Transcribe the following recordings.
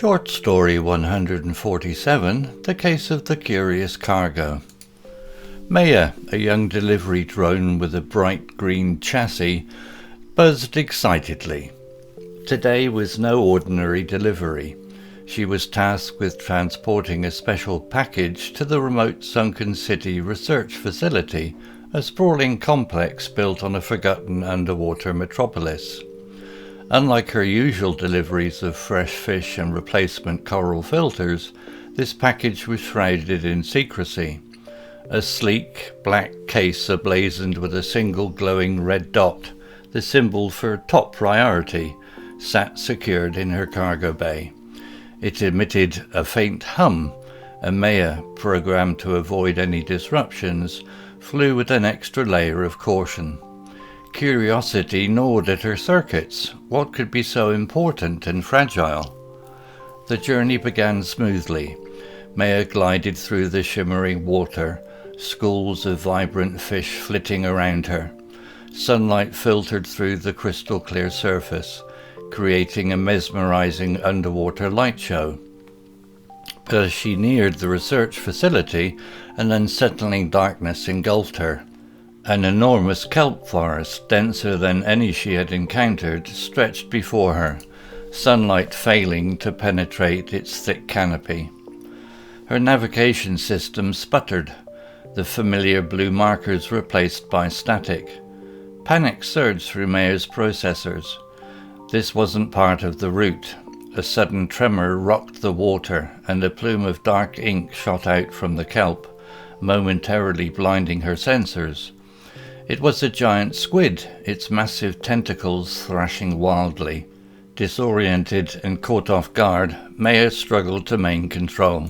Short story 147, The Case of the Curious Cargo. Maya, a young delivery drone with a bright green chassis, buzzed excitedly. Today was no ordinary delivery. She was tasked with transporting a special package to the remote Sunken City Research Facility, a sprawling complex built on a forgotten underwater metropolis. Unlike her usual deliveries of fresh fish and replacement coral filters, this package was shrouded in secrecy. A sleek, black case emblazoned with a single glowing red dot, the symbol for top priority, sat secured in her cargo bay. It emitted a faint hum, and Maya, programmed to avoid any disruptions, flew with an extra layer of caution. Curiosity gnawed at her circuits. What could be so important and fragile? The journey began smoothly. Maya glided through the shimmering water, schools of vibrant fish flitting around her. Sunlight filtered through the crystal-clear surface, creating a mesmerizing underwater light show. But as she neared the research facility, an unsettling darkness engulfed her. An enormous kelp forest, denser than any she had encountered, stretched before her, sunlight failing to penetrate its thick canopy. Her navigation system sputtered, the familiar blue markers replaced by static. Panic surged through Maya's processors. This wasn't part of the route. A sudden tremor rocked the water, and a plume of dark ink shot out from the kelp, momentarily blinding her sensors. It was a giant squid, its massive tentacles thrashing wildly. Disoriented and caught off guard, Maya struggled to maintain control.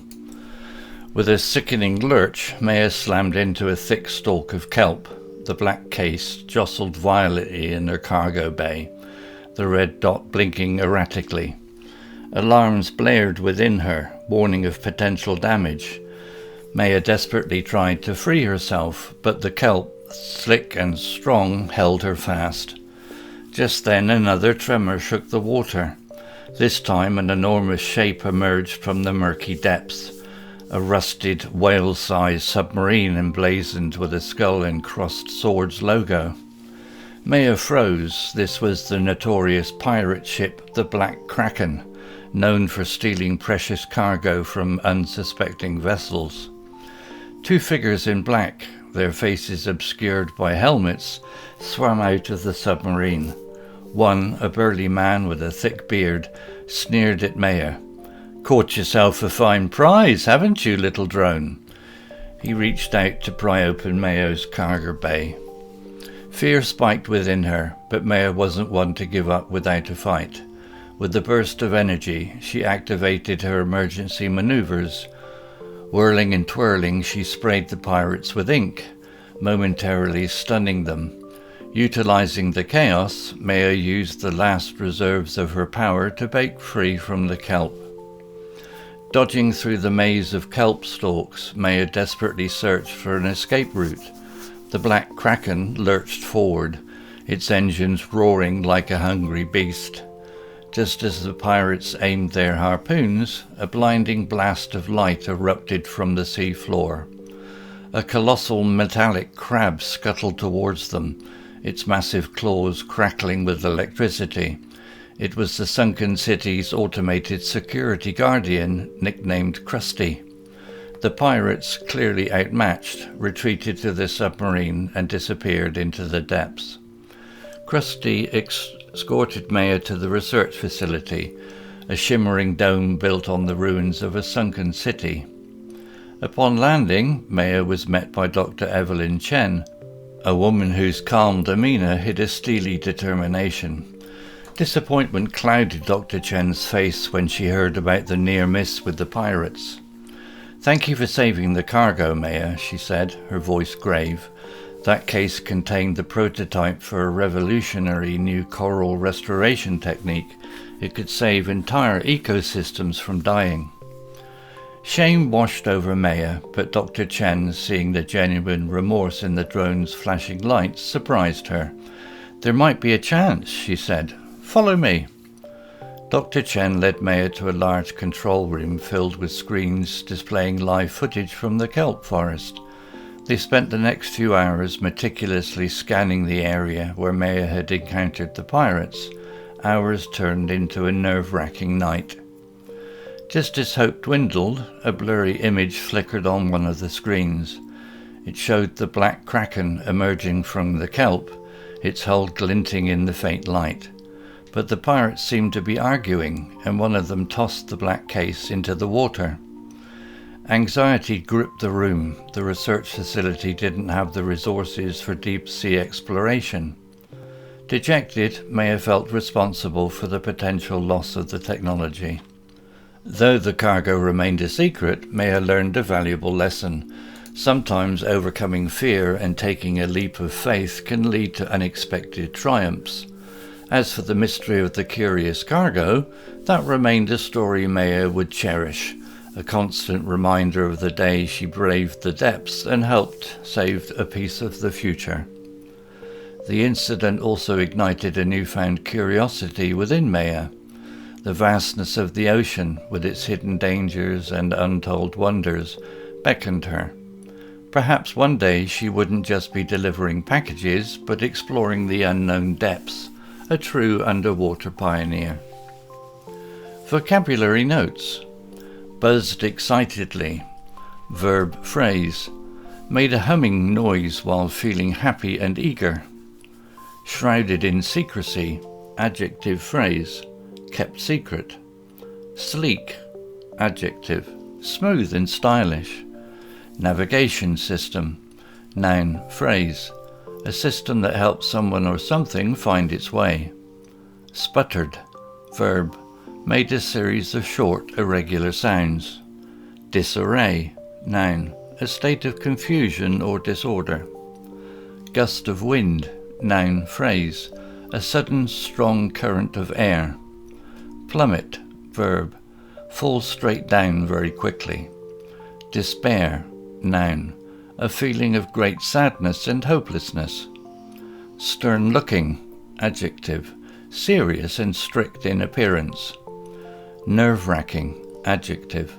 With a sickening lurch, Maya slammed into a thick stalk of kelp. The black case jostled violently in her cargo bay, the red dot blinking erratically. Alarms blared within her, warning of potential damage. Maya desperately tried to free herself, but the kelp, slick and strong, held her fast. Just then another tremor shook the water. This time an enormous shape emerged from the murky depths. A rusted, whale-sized submarine emblazoned with a skull and crossed swords logo. Maya froze. This was the notorious pirate ship, the Black Kraken, known for stealing precious cargo from unsuspecting vessels. Two figures in black, their faces obscured by helmets, swam out of the submarine. One, a burly man with a thick beard, sneered at Maya. "Caught yourself a fine prize, haven't you, little drone?" He reached out to pry open Maya's cargo bay. Fear spiked within her, but Maya wasn't one to give up without a fight. With a burst of energy, she activated her emergency maneuvers. Whirling and twirling, she sprayed the pirates with ink, momentarily stunning them. Utilizing the chaos, Maya used the last reserves of her power to break free from the kelp. Dodging through the maze of kelp stalks, Maya desperately searched for an escape route. The Black Kraken lurched forward, its engines roaring like a hungry beast. Just as the pirates aimed their harpoons, a blinding blast of light erupted from the sea floor. A colossal metallic crab scuttled towards them, its massive claws crackling with electricity. It was the Sunken City's automated security guardian, nicknamed Krusty. The pirates, clearly outmatched, retreated to the submarine and disappeared into the depths. Krusty escorted Maya to the research facility, a shimmering dome built on the ruins of a sunken city. Upon landing, Maya was met by Dr. Evelyn Chen, a woman whose calm demeanor hid a steely determination. Disappointment clouded Dr. Chen's face when she heard about the near miss with the pirates. "Thank you for saving the cargo, Maya," she said, her voice grave. That case contained the prototype for a revolutionary new coral restoration technique. It could save entire ecosystems from dying. Shame washed over Maya, but Dr. Chen, seeing the genuine remorse in the drone's flashing lights, surprised her. "There might be a chance," she said. "Follow me." Dr. Chen led Maya to a large control room filled with screens displaying live footage from the kelp forest. They spent the next few hours meticulously scanning the area where Maya had encountered the pirates. Hours turned into a nerve-wracking night. Just as hope dwindled, a blurry image flickered on one of the screens. It showed the black kraken emerging from the kelp, its hull glinting in the faint light. But the pirates seemed to be arguing, and one of them tossed the black case into the water. Anxiety gripped the room. The research facility didn't have the resources for deep-sea exploration. Dejected, Maya felt responsible for the potential loss of the technology. Though the cargo remained a secret, Maya learned a valuable lesson. Sometimes overcoming fear and taking a leap of faith can lead to unexpected triumphs. As for the mystery of the curious cargo, that remained a story Maya would cherish, a constant reminder of the day she braved the depths and helped save a piece of the future. The incident also ignited a newfound curiosity within Maya. The vastness of the ocean, with its hidden dangers and untold wonders, beckoned her. Perhaps one day she wouldn't just be delivering packages, but exploring the unknown depths, a true underwater pioneer. Vocabulary notes. Buzzed excitedly. Verb phrase. Made a humming noise while feeling happy and eager. Shrouded in secrecy. Adjective phrase. Kept secret. Sleek. Adjective. Smooth and stylish. Navigation system. Noun phrase. A system that helps someone or something find its way. Sputtered. Verb. Made a series of short, irregular sounds. Disarray. Noun. A state of confusion or disorder. Gust of wind. Noun phrase. A sudden, strong current of air. Plummet. Verb. Fall straight down very quickly. Despair. Noun. A feeling of great sadness and hopelessness. Stern-looking. Adjective. Serious and strict in appearance. Nerve-wracking. Adjective.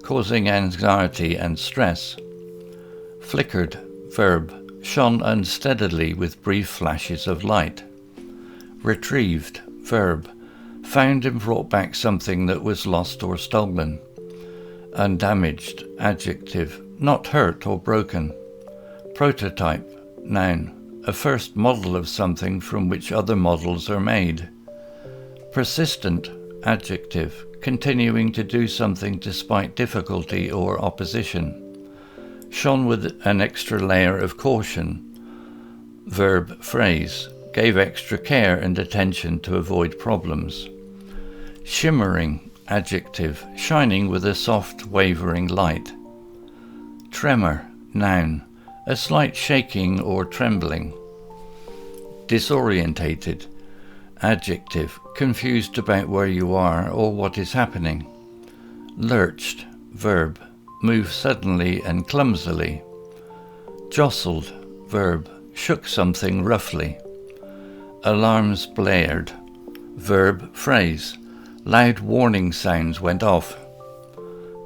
Causing anxiety and stress. Flickered. Verb. Shone unsteadily with brief flashes of light. Retrieved. Verb. Found and brought back something that was lost or stolen. Undamaged. Adjective. Not hurt or broken. Prototype. Noun. A first model of something from which other models are made. Persistent. Adjective. Continuing to do something despite difficulty or opposition. Shone with an extra layer of caution. Verb phrase. Gave extra care and attention to avoid problems. Shimmering. Adjective. Shining with a soft, wavering light. Tremor. Noun. A slight shaking or trembling. Disorientated. Adjective. Confused about where you are or what is happening. Lurched. Verb. Move suddenly and clumsily. Jostled. Verb. Shook something roughly. Alarms blared. Verb phrase. Loud warning sounds went off.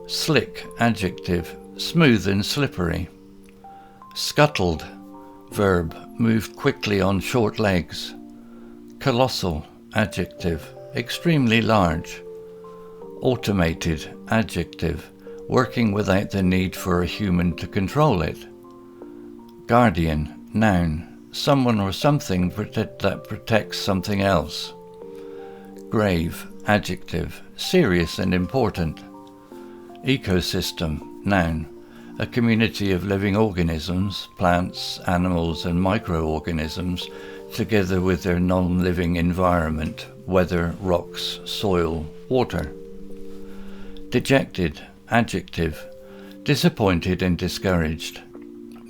Slick. Adjective. Smooth and slippery. Scuttled. Verb. Moved quickly on short legs. Colossal. Adjective. Extremely large. Automated. Adjective. Working without the need for a human to control it. Guardian. Noun. Someone or something that protects something else. Grave. Adjective. Serious and important. Ecosystem. Noun. A community of living organisms, plants, animals and microorganisms, together with their non-living environment, weather, rocks, soil, water. Dejected. Adjective. Disappointed and discouraged.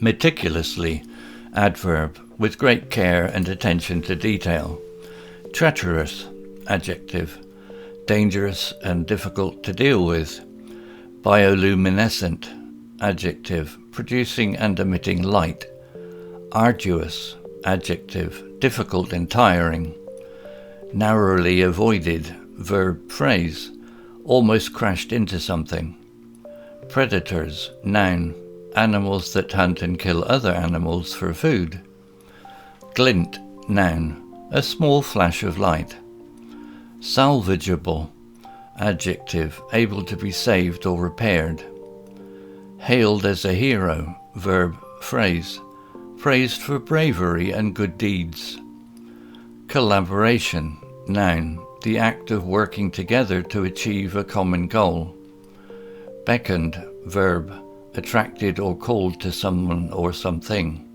Meticulously. Adverb. With great care and attention to detail. Treacherous. Adjective. Dangerous and difficult to deal with. Bioluminescent. Adjective. Producing and emitting light. Arduous. Adjective. Difficult and tiring. Narrowly avoided. verb phrase, almost crashed into something. Predators, noun, animals that hunt and kill other animals for food. Glint, noun, a small flash of light. Salvageable, adjective, able to be saved or repaired. Hailed as a hero, verb phrase, praised for bravery and good deeds. Collaboration, noun, the act of working together to achieve a common goal. Beckoned, verb, attracted or called to someone or something.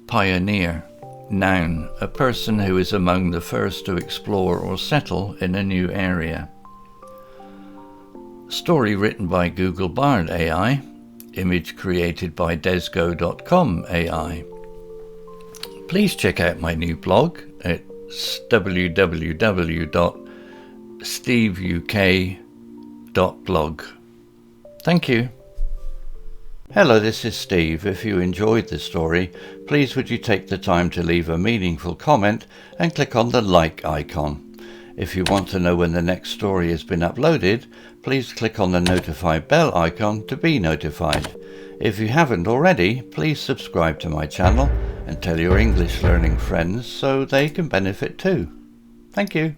Pioneer, noun, a person who is among the first to explore or settle in a new area. Story written by Google Bard AI. Image created by desgo.com AI. Please check out my new blog at www.steveuk.blog. Thank you. Hello, this is Steve. If you enjoyed the story, please would you take the time to leave a meaningful comment and click on the like icon. If you want to know when the next story has been uploaded, please click on the notify bell icon to be notified. If you haven't already, please subscribe to my channel and tell your English learning friends so they can benefit too. Thank you.